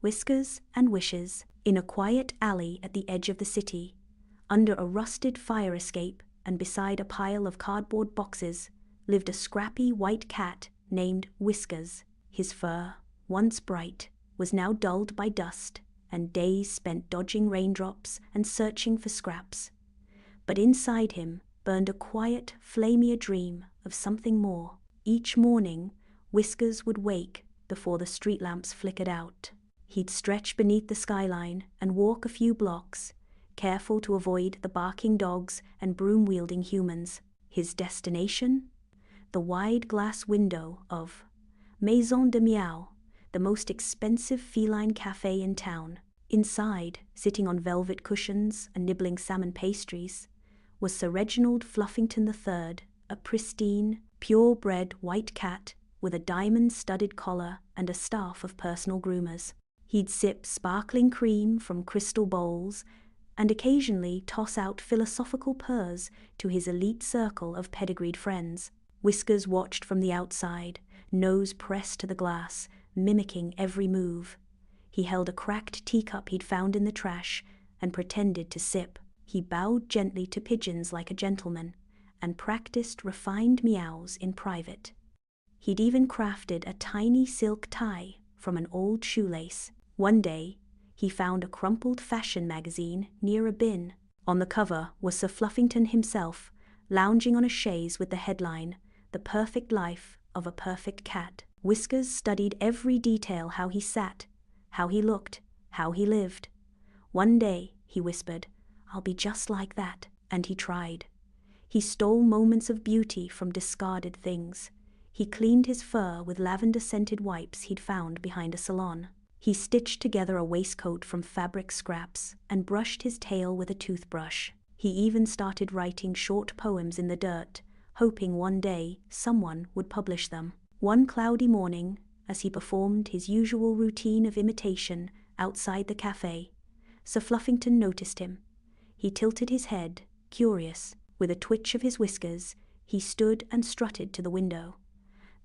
Whiskers and Wishes. In a quiet alley at the edge of the city, under a rusted fire escape and beside a pile of cardboard boxes, lived a scrappy white cat named Whiskers. His fur, once bright, was now dulled by dust and days spent dodging raindrops and searching for scraps. But inside him burned a quiet, flamier dream of something more. Each morning, Whiskers would wake before the street lamps flickered out. He'd stretch beneath the skyline and walk a few blocks, careful to avoid the barking dogs and broom-wielding humans. His destination? The wide glass window of Maison de Meow, the most expensive feline cafe in town. Inside, sitting on velvet cushions and nibbling salmon pastries, was Sir Reginald Fluffington III, a pristine, purebred white cat with a diamond-studded collar and a staff of personal groomers. He'd sip sparkling cream from crystal bowls and occasionally toss out philosophical purrs to his elite circle of pedigreed friends. Whiskers watched from the outside, nose pressed to the glass, mimicking every move. He held a cracked teacup he'd found in the trash and pretended to sip. He bowed gently to pigeons like a gentleman and practiced refined meows in private. He'd even crafted a tiny silk tie from an old shoelace. One day, he found a crumpled fashion magazine near a bin. On the cover was Sir Fluffington himself, lounging on a chaise with the headline, "The Perfect Life of a Perfect Cat." Whiskers studied every detail: how he sat, how he looked, how he lived. "One day," he whispered, "I'll be just like that." And he tried. He stole moments of beauty from discarded things. He cleaned his fur with lavender-scented wipes he'd found behind a salon. He stitched together a waistcoat from fabric scraps and brushed his tail with a toothbrush. He even started writing short poems in the dirt, hoping one day someone would publish them. One cloudy morning, as he performed his usual routine of imitation outside the cafe, Sir Fluffington noticed him. He tilted his head, curious. With a twitch of his whiskers, he stood and strutted to the window.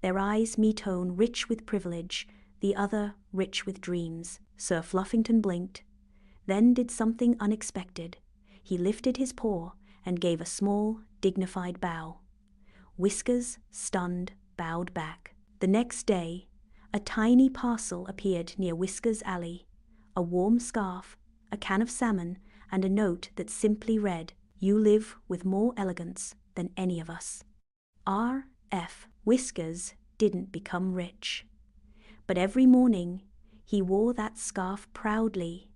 Their eyes met-tone rich with privilege, the other rich with dreams. Sir Fluffington blinked, then did something unexpected. He lifted his paw and gave a small, dignified bow. Whiskers, stunned, bowed back. The next day, a tiny parcel appeared near Whiskers' alley. A warm scarf, a can of salmon, and a note that simply read, "You live with more elegance than any of us." R.F. Whiskers didn't become rich. But every morning, he wore that scarf proudly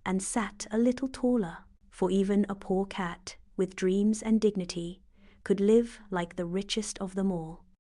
and sat a little taller, for even a poor cat with dreams and dignity could live like the richest of them all.